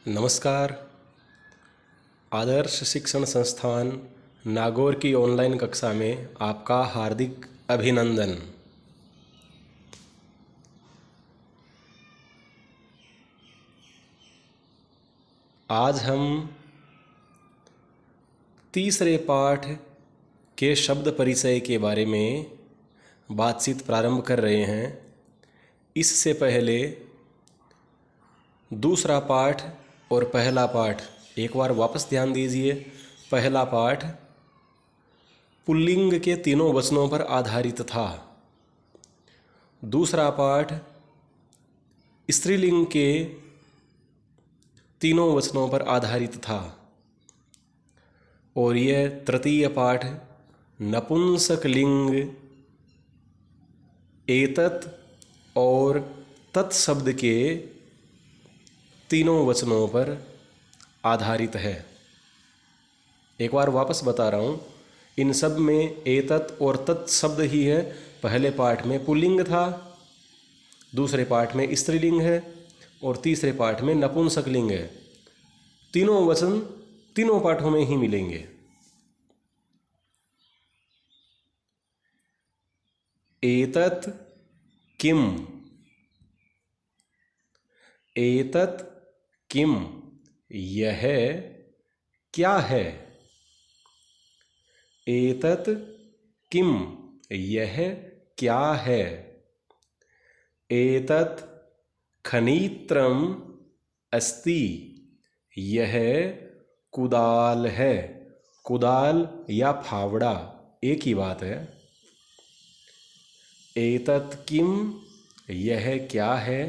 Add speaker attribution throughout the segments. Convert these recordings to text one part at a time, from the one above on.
Speaker 1: नमस्कार। आदर्श शिक्षण संस्थान नागौर की ऑनलाइन कक्षा में आपका हार्दिक अभिनंदन। आज हम तीसरे पाठ के शब्द परिचय के बारे में बातचीत प्रारंभ कर रहे हैं। इससे पहले दूसरा पाठ और पहला पाठ एक बार वापस ध्यान दीजिए। पहला पाठ पुल्लिंग के तीनों वचनों पर आधारित था। दूसरा पाठ स्त्रीलिंग के तीनों वचनों पर आधारित था। और यह तृतीय पाठ नपुंसक लिंग एतत् और तत् शब्द के तीनों वचनों पर आधारित है। एक बार वापस बता रहा हूँ, इन सब में एतत् और तत् शब्द ही है। पहले पाठ में पुल्लिंग था, दूसरे पाठ में स्त्रीलिंग है और तीसरे पाठ में नपुंसक लिंग है। तीनों वचन तीनों पाठों में ही मिलेंगे। एतत् किम, एतत् किम, यह क्या है। एतत् किम, यह क्या है। एतत् खनित्रम अस्ति, यह कुदाल है। कुदाल या फावड़ा एक ही बात है। एतत् किम, यह क्या है।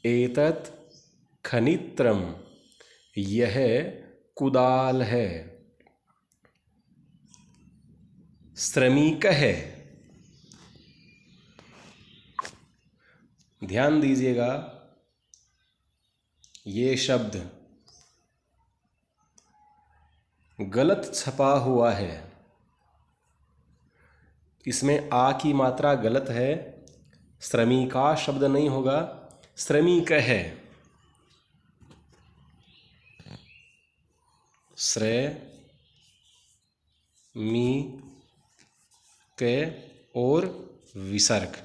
Speaker 1: एतत् खनित्रम, यह कुदाल है। श्रमिकः, ध्यान दीजिएगा, ये शब्द गलत छपा हुआ है। इसमें आ की मात्रा गलत है। श्रमिका शब्द नहीं होगा, श्रमिकः है। मी के और विसर्ग।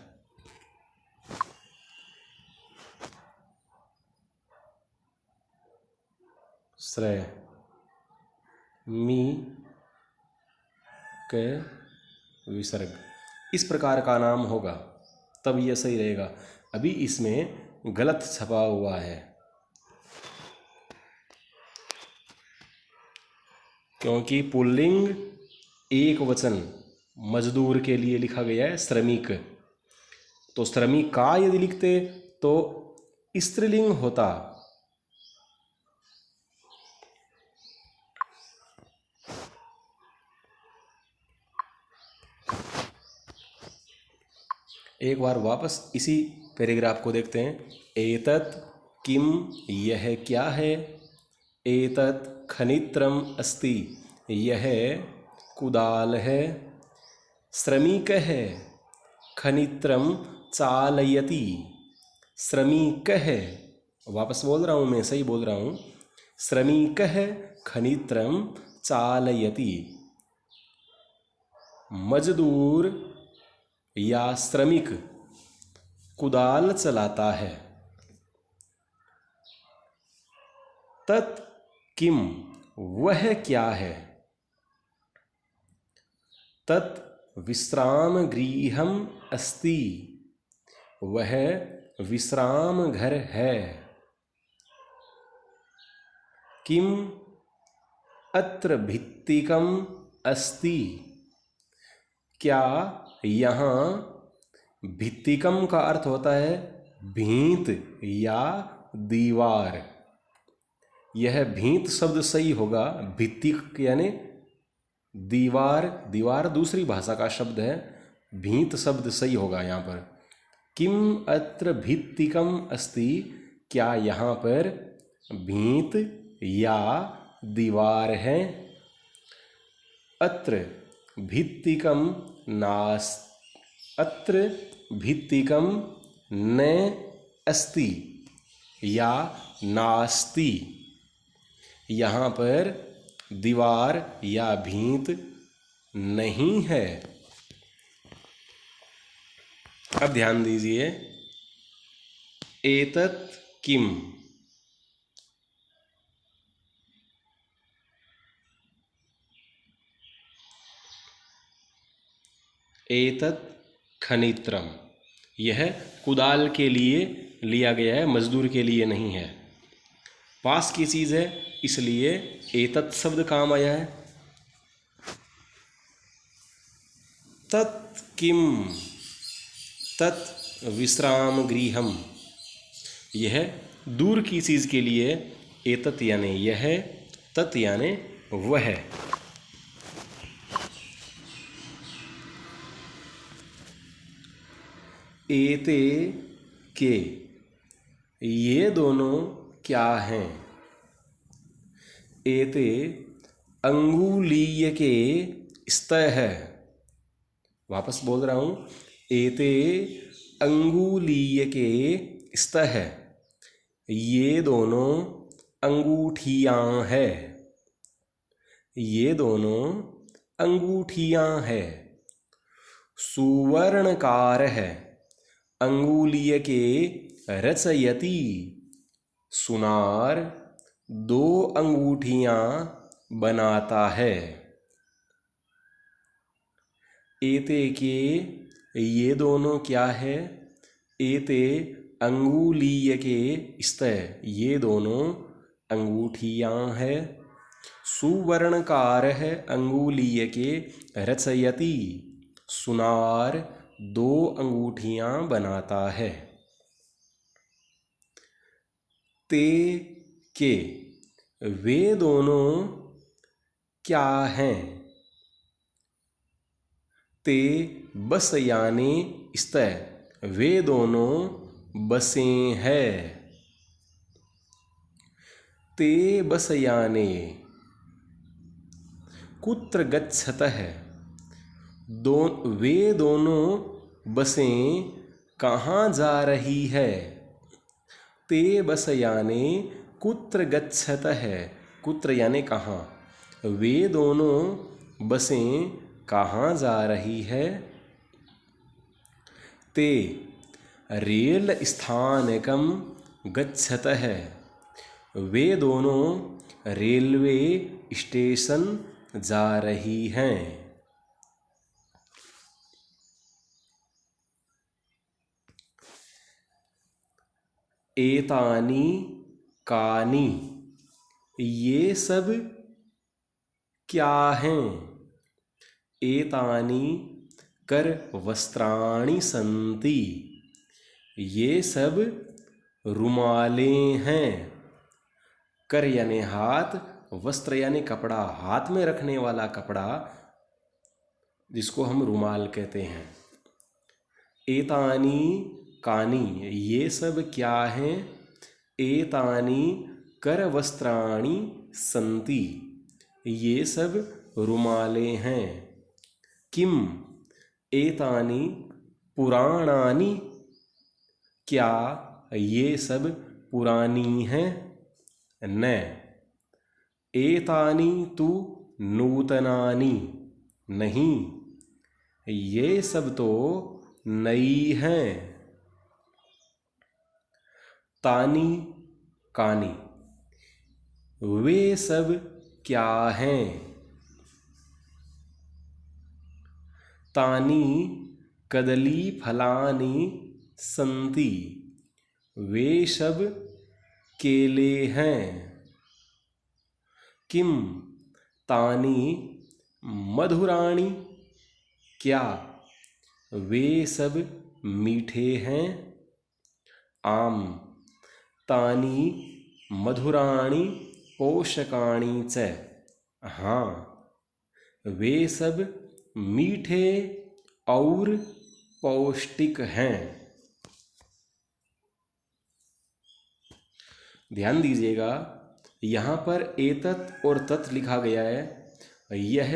Speaker 1: मी के विसर्ग, इस प्रकार का नाम होगा तब यह सही रहेगा। अभी इसमें गलत छपा हुआ है क्योंकि पुल्लिंग एक वचन मजदूर के लिए लिखा गया है, श्रमिक। तो श्रमिका यदि लिखते तो स्त्रीलिंग होता। एक बार वापस इसी पैराग्राफ को देखते हैं। एतत् किम, यह क्या है। एतत् खनित्रम अस्ति, यह कुदाल है। श्रमिकः खनित्रम चालयति। श्रमिकः, वापस बोल रहा हूँ, मैं सही बोल रहा हूँ। श्रमिकः खनित्रम चालयति, मजदूर या श्रमिक कुदाल चलाता है। तत् किम, वह क्या है। तत् विश्राम गृहम अस्ति, वह विश्राम घर है। किम अत्र भित्तिकम अस्ति, क्या यहाँ, भित्तिकम का अर्थ होता है भींत या दीवार। यह भींत शब्द सही होगा। भित्तिक यानी दीवार, दीवार दूसरी भाषा का शब्द है। भींत शब्द सही होगा यहाँ पर। किम अत्र भित्तिकम अस्ति, क्या यहाँ पर भींत या दीवार है। अत्र भित्तिकम अत्र भित्तिकम न अस्ति, या नास्ति। यहाँ पर दीवार या भींत नहीं है। अब ध्यान दीजिए, एतत् किम, एतत् खनित्रम, यह कुदाल के लिए लिया गया है, मजदूर के लिए नहीं है। पास की चीज़ है इसलिए एतत् शब्द काम आया है। तत् किम, तत् विश्राम गृहम, यह दूर की चीज़ के लिए एतत् यानी यह, तत् यानी वह। एते के, ये दोनों क्या हैं? एते अंगुलीय के स्तः है। वापस बोल रहा हूँ, एते अंगुलीय के स्तः है, ये दोनों अंगूठियाँ है। ये दोनों अंगूठियाँ है। सुवर्णकार है, अंगुलीय के रचयति, सुनार दो अंगूठियाँ बनाता है। एते के, ये दोनों क्या है? एते अंगुलीय के स्तः, ये दोनों अंगूठियाँ है। सुवर्णकार है, अंगुलीय के रचयति, सुनार दो अंगूठियाँ बनाता है। ते के, वे दोनों क्या हैं? ते बस यानी स्तः, वे दोनों बसें हैं। ते बस यानी कुत्र गच्छतः, वे दोनों बसें कहाँ जा रही है? ते बस यानी कुत्र गच्छतः, कुत्र यानी कहाँ, वे दोनों बसें कहाँ जा रही है? ते रेल स्थानकम गच्छतः, वे दोनों रेलवे स्टेशन जा रही हैं। एतानी कानी, ये सब क्या हैं? एतानी कर वस्त्राणि सन्ति, ये सब रुमालें हैं। कर यानी हाथ, वस्त्र यानी कपड़ा, हाथ में रखने वाला कपड़ा जिसको हम रुमाल कहते हैं। एतानी कानी, ये सब क्या हैं? एतानी कर वस्त्राणि सन्ति, ये सब रुमालें हैं। किम एतानी पुराणानि, क्या ये सब पुरानी हैं? न एतानी तु नूतनानि, नहीं ये सब तो नई हैं। तानी कानी, वे सब क्या हैं? तानी कदली फलानि सन्ति, वे सब केले हैं। किम तानी मधुराणि, क्या वे सब मीठे हैं? आम तानी मधुराणि पोषकाणि च, हाँ वे सब मीठे और पौष्टिक हैं। ध्यान दीजिएगा, यहाँ पर एतत् और तत् लिखा गया है। यह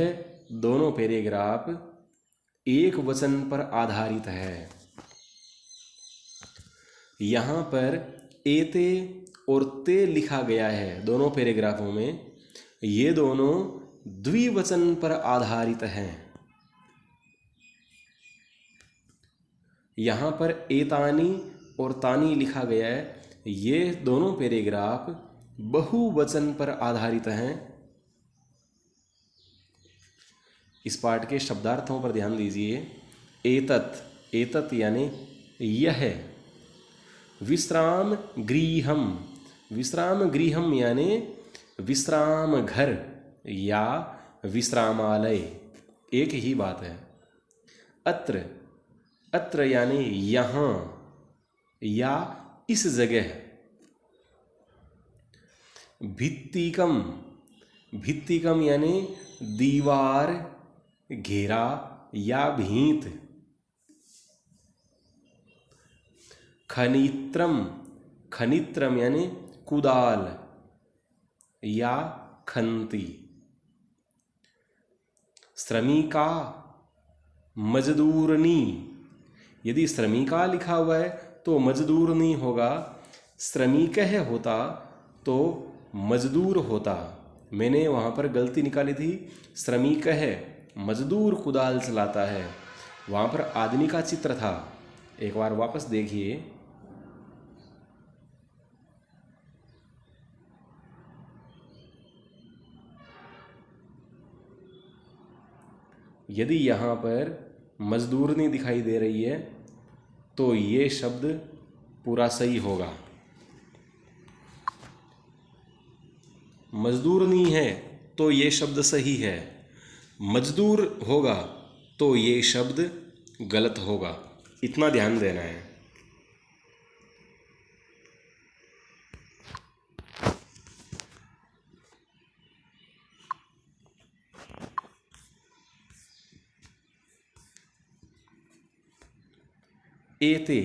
Speaker 1: दोनों पैराग्राफ एक वचन पर आधारित है। यहाँ पर एते और ते लिखा गया है दोनों पैराग्राफों में, ये दोनों द्विवचन पर आधारित हैं। यहाँ पर एतानी और तानी लिखा गया है, ये दोनों पैराग्राफ बहुवचन पर आधारित हैं। इस पाठ के शब्दार्थों पर ध्यान दीजिए। एतत्, एतत् यानी यह। विश्राम गृहम, विश्राम गृहम यानी विश्राम घर या विश्रामालय, एक ही बात है। अत्र, अत्र यानी यहाँ या इस जगह। भित्तिकम, भित्तिकम यानी दीवार, घेरा या भींत। खनित्रम, खनित्रम यानी कुदाल या खंती। श्रमिका, मजदूरनी, यदि श्रमिका लिखा हुआ है तो मजदूर नहीं होगा, श्रमिकः होता तो मजदूर होता। मैंने वहाँ पर गलती निकाली थी, श्रमिकः मजदूर कुदाल चलाता है, वहाँ पर आदमी का चित्र था। एक बार वापस देखिए। यदि यहाँ पर मजदूरनी दिखाई दे रही है तो ये शब्द पूरा सही होगा। मजदूरनी है तो ये शब्द सही है, मजदूर होगा तो ये शब्द गलत होगा। इतना ध्यान देना है। एते,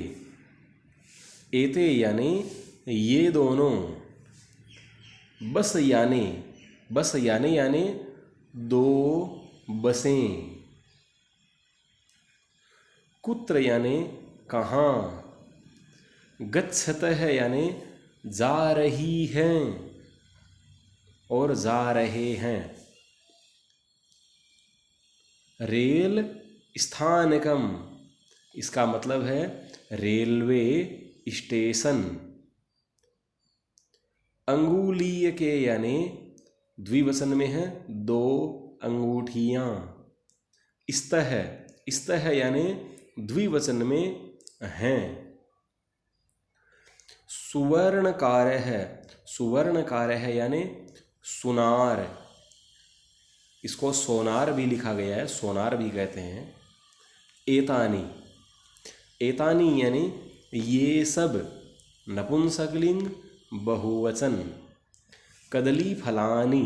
Speaker 1: एते यानी ये दोनों। बस यानी, बस यानी दो बसें। कुत्र यानी कहाँ। गच्छतः यानी जा रही हैं और जा रहे हैं। रेल स्थानकम, इसका मतलब है रेलवे स्टेशन। अंगुलीय के यानी द्विवचन में है दो अंगूठियाँ। स्तः, स्तः यानी द्विवचन में हैं। सुवर्णकार है, सुवर्णकार है यानी सुनार, इसको सोनार भी लिखा गया है, सोनार भी कहते हैं। एतानी, एतानी यानी ये सब, नपुंसकलिंग बहुवचन। कदली फलानी,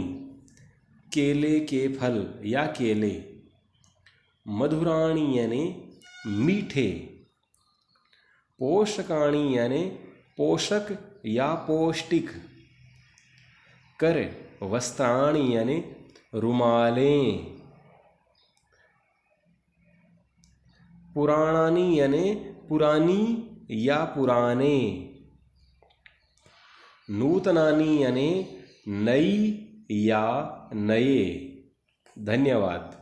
Speaker 1: केले के फल या केले। मधुराणी यानी मीठे। पोषकाणी यानी पोषक या पौष्टिक। कर वस्त्राणी यानी रुमालें। पुराणानी यानी पुरानी या पुराने। नूतनानी यानी नई या नए। धन्यवाद।